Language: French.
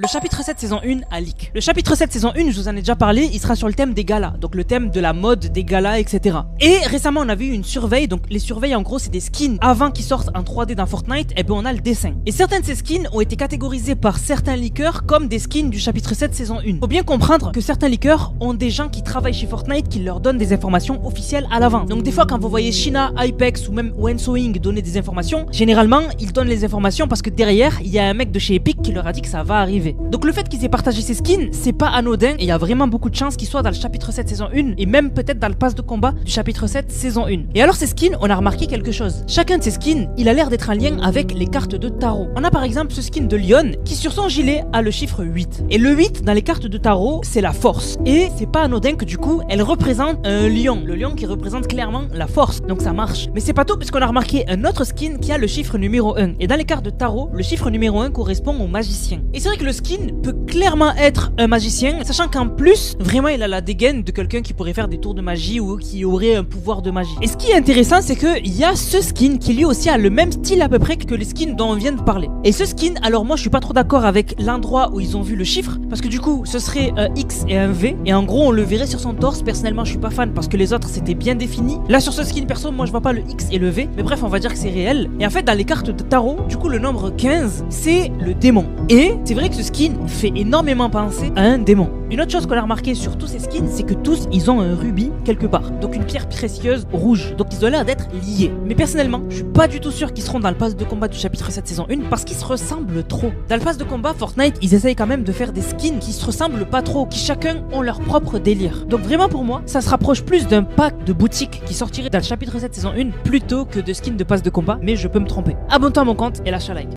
Le chapitre 7 saison 1 a leak. Le chapitre 7 saison 1, je vous en ai déjà parlé, il sera sur le thème des galas, donc le thème de la mode, des galas, etc. Et récemment on a vu une surveille, donc les surveilles en gros c'est des skins avant qu'ils sortent en 3D dans Fortnite, et ben on a le dessin. Et certaines de ces skins ont été catégorisées par certains leakers comme des skins du chapitre 7 saison 1. Faut bien comprendre que certains leakers ont des gens qui travaillent chez Fortnite qui leur donnent des informations officielles à l'avant. Donc des fois quand vous voyez Sheena, Hypex ou même Wensoing donner des informations, généralement ils donnent les informations parce que derrière il y a un mec de chez Epic qui leur a dit que ça va arriver. Donc le fait qu'ils aient partagé ces skins, c'est pas anodin et il y a vraiment beaucoup de chances qu'ils soient dans le chapitre 7 saison 1 et même peut-être dans le pass de combat du chapitre 7 saison 1. Et alors ces skins, on a remarqué quelque chose. Chacun de ces skins, il a l'air d'être en lien avec les cartes de tarot. On a par exemple ce skin de Lyon qui sur son gilet a le chiffre 8. Et le 8 dans les cartes de tarot, c'est la force. Et c'est pas anodin que du coup, elle représente un lion. Le lion qui représente clairement la force. Donc ça marche. Mais c'est pas tout puisqu'on a remarqué un autre skin qui a le chiffre numéro 1. Et dans les cartes de tarot, le chiffre numéro 1 correspond au magicien. Et c'est vrai que le skin peut clairement être un magicien, sachant qu'en plus, vraiment il a la dégaine de quelqu'un qui pourrait faire des tours de magie ou qui aurait un pouvoir de magie. Et ce qui est intéressant, c'est que il y a ce skin qui lui aussi a le même style à peu près que les skins dont on vient de parler. Et ce skin, alors moi je suis pas trop d'accord avec l'endroit où ils ont vu le chiffre, parce que du coup ce serait un X et un V, et en gros on le verrait sur son torse. Personnellement je suis pas fan parce que les autres c'était bien défini. Là sur ce skin perso, moi je vois pas le X et le V, mais bref on va dire que c'est réel. Et en fait dans les cartes de tarot, du coup le nombre 15 c'est le démon. Et c'est vrai que ce skin fait énormément penser à un démon. Une autre chose qu'on a remarqué sur tous ces skins, c'est que tous ils ont un rubis quelque part, donc une pierre précieuse rouge, donc ils ont l'air d'être liés. Mais personnellement je suis pas du tout sûr qu'ils seront dans le pass de combat du chapitre 7 saison 1 parce qu'ils se ressemblent trop. Dans le pass de combat Fortnite ils essayent quand même de faire des skins qui se ressemblent pas trop, qui chacun ont leur propre délire. Donc vraiment pour moi ça se rapproche plus d'un pack de boutique qui sortirait dans le chapitre 7 saison 1 plutôt que de skins de pass de combat, mais je peux me tromper. Abonne-toi à mon compte et lâche un like.